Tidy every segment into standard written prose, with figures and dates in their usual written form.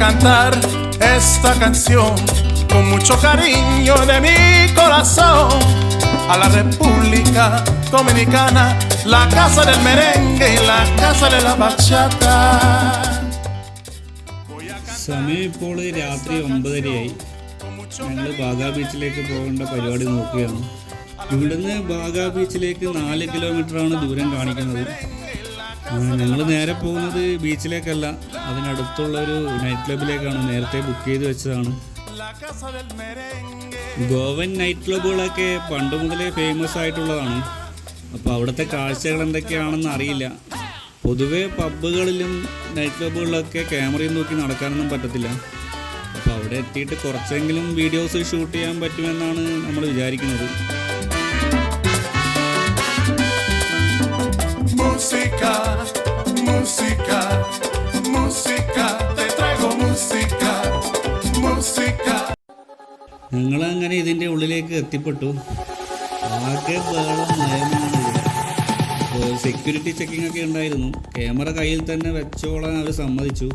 cantar esta canción con mucho cariño de mi corazón a la República Dominicana, la casa del merengue y la casa de la bachata. സമയം ഇപ്പോൾ രാത്രി 9:30 ഞങ്ങൾ ബാഗ ബീച്ചിലേക്ക് പോകേണ്ട പരിപാടി നോക്കുകയാണ്. ഇവിടുന്ന് ബാഗ ബീച്ചിലേക്ക് 4 കിലോമീറ്ററാണ് ദൂരം കാണിക്കുന്നത്. ഞങ്ങൾ നേരെ പോകുന്നത് ബീച്ചിലേക്കല്ല, അതിനടുത്തുള്ള ഒരു നൈറ്റ് ക്ലബിലേക്കാണ്. നേരത്തെ ബുക്ക് ചെയ്ത് വെച്ചതാണ്. ഗോവൻ നൈറ്റ് ക്ലബ്ബുകളൊക്കെ പണ്ട് മുതലേ ഫേമസ് ആയിട്ടുള്ളതാണ്. അപ്പോൾ അവിടുത്തെ കാഴ്ചകൾ എന്തൊക്കെയാണെന്ന് അറിയില്ല. പൊതുവെ പബ്ബുകളിലും നൈറ്റ് ക്ലബ്ബുകളിലൊക്കെ ക്യാമറയും നോക്കി നടക്കാനൊന്നും പറ്റത്തില്ല. അപ്പോൾ അവിടെ എത്തിയിട്ട് കുറച്ചെങ്കിലും വീഡിയോസ് ഷൂട്ട് ചെയ്യാൻ പറ്റുമെന്നാണ് നമ്മൾ വിചാരിക്കുന്നത്. Música, música, música, te traigo música, música. ഞങ്ങളങ്ങനെ ഇതിൻ്റെ ഉള്ളിലേക്ക് എത്തിപ്പെട്ടു. ആകെ ബഹളം മയമാണ്. അപ്പോൾ സെക്യൂരിറ്റി ചെക്കിംഗ് ഒക്കെ ഉണ്ടായിരുന്നു. ക്യാമറ കയ്യിൽ തന്നെ വെച്ചോളാൻ അവർ സമ്മതിച്ചു.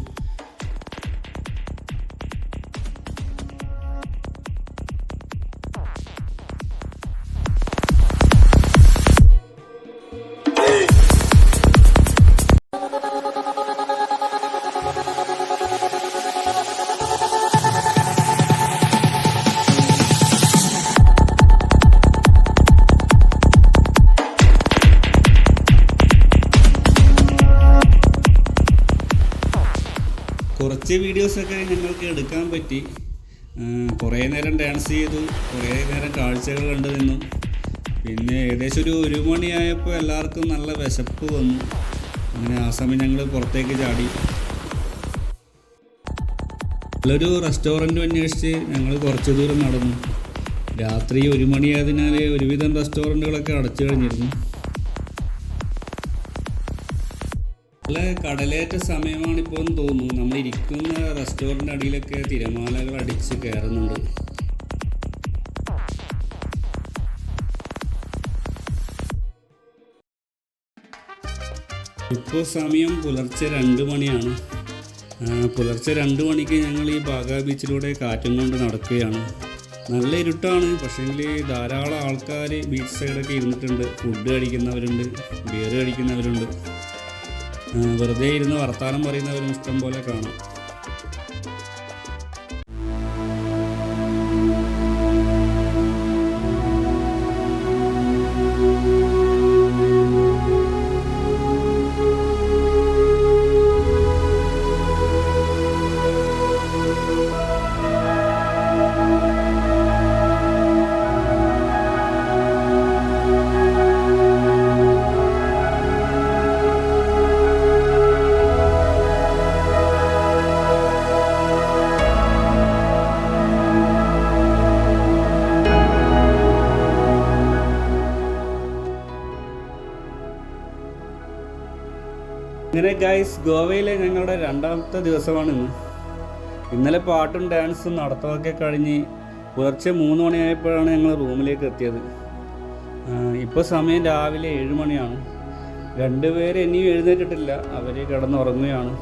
കുറച്ച് വീഡിയോസൊക്കെ ഞങ്ങൾക്ക് എടുക്കാൻ പറ്റി. കുറേ നേരം ഡാൻസ് ചെയ്തു, കുറേ നേരം കാഴ്ചകൾ കണ്ടു നിന്നു. പിന്നെ ഏകദേശം ഒരു 1 മണിയായപ്പോൾ എല്ലാവർക്കും നല്ല വിശപ്പ് വന്നു. അങ്ങനെ ആ സമയം ഞങ്ങൾ പുറത്തേക്ക് ചാടി. നല്ലൊരു റെസ്റ്റോറൻറ്റ് അന്വേഷിച്ച് ഞങ്ങൾ കുറച്ച് ദൂരം നടന്നു. രാത്രി 1 മണിയായതിനാൽ ഒരുവിധം റെസ്റ്റോറൻറ്റുകളൊക്കെ അടച്ചു കഴിഞ്ഞിരുന്നു. നല്ല കടലേറ്റ സമയമാണിപ്പോൾ എന്ന് തോന്നുന്നു. നമ്മളിരിക്കുന്ന റെസ്റ്റോറൻറ്റ് അടിയിലൊക്കെ തിരമാലകൾ അടിച്ച് കയറുന്നുണ്ട്. ഇപ്പോൾ സമയം പുലർച്ചെ 2 മണിയാണ്. പുലർച്ചെ 2 മണിക്ക് ഞങ്ങൾ ഈ ബാഗ ബീച്ചിലൂടെ കാറ്റും കൊണ്ട് നടക്കുകയാണ്. നല്ല ഇരുട്ടാണ്, പക്ഷേങ്കിൽ ധാരാളം ആൾക്കാർ ബീച്ച് സൈഡൊക്കെ ഇരുന്നിട്ടുണ്ട്. ഫുഡ് കഴിക്കുന്നവരുണ്ട്, ബിയർ കഴിക്കുന്നവരുണ്ട്, വെറുതെ ഇരുന്ന് വർത്താനം പറയുന്നവരും ഇഷ്ടം പോലെ കാണാം. ഇങ്ങനെ ഗൈസ്, ഗോവയിലെ ഞങ്ങളുടെ 2ാമത്തെ ദിവസമാണ് ഇന്ന്. ഇന്നലെ പാട്ടും ഡാൻസും നടത്തമൊക്കെ കഴിഞ്ഞ് പുലർച്ചെ 3 മണിയായപ്പോഴാണ് ഞങ്ങൾ റൂമിലേക്ക് എത്തിയത്. ഇപ്പോൾ സമയം രാവിലെ 7 മണിയാണ്. 2 പേര് ഇനിയും എഴുന്നേറ്റിട്ടില്ല, അവർ കിടന്നുറങ്ങുകയാണ്.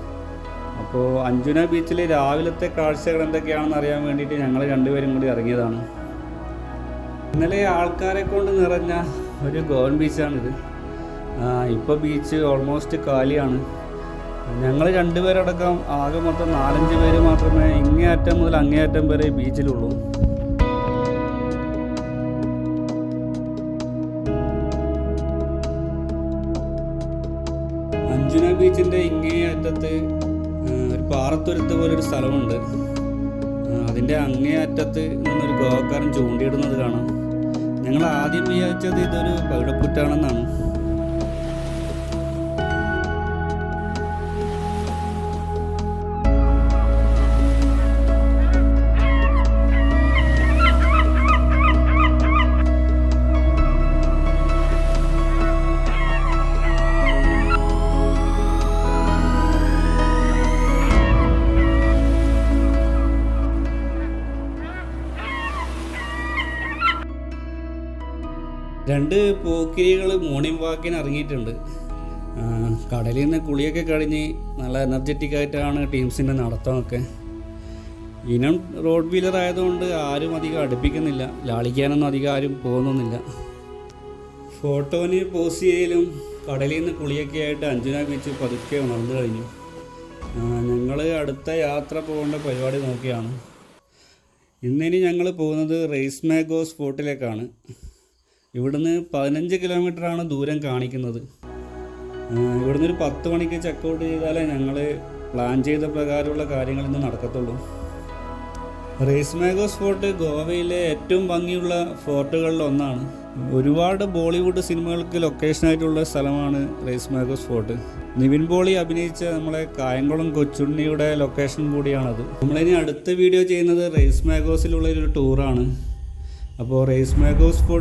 അപ്പോൾ അഞ്ജുന ബീച്ചിലെ രാവിലത്തെ കാഴ്ചകൾ എന്തൊക്കെയാണെന്ന് അറിയാൻ വേണ്ടിയിട്ട് ഞങ്ങൾ 2 പേരും കൂടി ഇറങ്ങിയതാണ്. ഇന്നലെ ആൾക്കാരെ കൊണ്ട് നിറഞ്ഞ ഒരു ഗോവൻ ബീച്ചാണിത്. ഇപ്പോൾ ബീച്ച് ഓൾമോസ്റ്റ് കാലിയാണ്. ഞങ്ങൾ 2 പേരടക്കം ആകെ മൊത്തം 4-5 പേര് മാത്രമേ ഇങ്ങേയറ്റം മുതൽ അങ്ങേയറ്റം വരെ ബീച്ചിലുള്ളൂ. അഞ്ജുന ബീച്ചിൻ്റെ ഇങ്ങേയറ്റത്ത് ഒരു പാറത്തുരുത്ത് പോലൊരു സ്ഥലമുണ്ട്. അതിൻ്റെ അങ്ങേയറ്റത്ത് നിന്നൊരു ഗോവക്കാരൻ ചൂണ്ടിയിടുന്നത് കാണാം. ഞങ്ങൾ ആദ്യം വിചാരിച്ചത് ഇതൊരു പവിഴപ്പുറ്റാണെന്നാണ്. രണ്ട് പോക്കിരികൾ മോർണിംഗ് വാക്കിന് ഇറങ്ങിയിട്ടുണ്ട്. കടലിൽ നിന്ന് കുളിയൊക്കെ കഴിഞ്ഞ് നല്ല എനർജറ്റിക് ആയിട്ടാണ് ടീംസിൻ്റെ നടത്തമൊക്കെ. ഇനം റോഡ് വീലർ ആയതുകൊണ്ട് ആരും അധികം അടുപ്പിക്കുന്നില്ല, ലാളിക്കാനൊന്നും അധികം ആരും പോകുന്നൊന്നുമില്ല. ഫോട്ടോന് പോസ്റ്റ് ചെയ്യലും കടലിൽ നിന്ന് കുളിയൊക്കെ ആയിട്ട് അഞ്ജന ബീച്ച് പതുക്കെ ഉണർന്നു കഴിഞ്ഞു. ഞങ്ങൾ അടുത്ത യാത്ര പോകേണ്ട പരിപാടി നോക്കിയാണ്. ഇന്നിനി ഞങ്ങൾ പോകുന്നത് റെയ്സ് മാഗോ സ്പോട്ടിലേക്കാണ്. ഇവിടുന്ന് 15 കിലോമീറ്ററാണ് ദൂരം കാണിക്കുന്നത്. ഇവിടുന്ന് ഒരു 10 മണിക്ക് ചെക്കൗട്ട് ചെയ്താലേ ഞങ്ങൾ പ്ലാൻ ചെയ്ത പ്രകാരമുള്ള കാര്യങ്ങൾ ഇന്ന് നടക്കത്തുള്ളൂ. റെയ്സ് മാഗോ സ്പോട്ട് ഗോവയിലെ ഏറ്റവും ഭംഗിയുള്ള ഫോർട്ടുകളിൽ ഒന്നാണ്. ഒരുപാട് ബോളിവുഡ് സിനിമകൾക്ക് ലൊക്കേഷനായിട്ടുള്ള സ്ഥലമാണ് റെയ്സ് മാഗോ സ്പോട്ട്. നിവിൻ പോളി അഭിനയിച്ച നമ്മളെ കായംകുളം കൊച്ചുണ്ണിയുടെ ലൊക്കേഷൻ കൂടിയാണത്. നമ്മളിനി അടുത്ത വീഡിയോ ചെയ്യുന്നത് റെയ്സ് മാഗോസിലുള്ള ഒരു ടൂറാണ്. അപ്പോൾ റെയ്സ് മാഗോ സ്പോട്ട്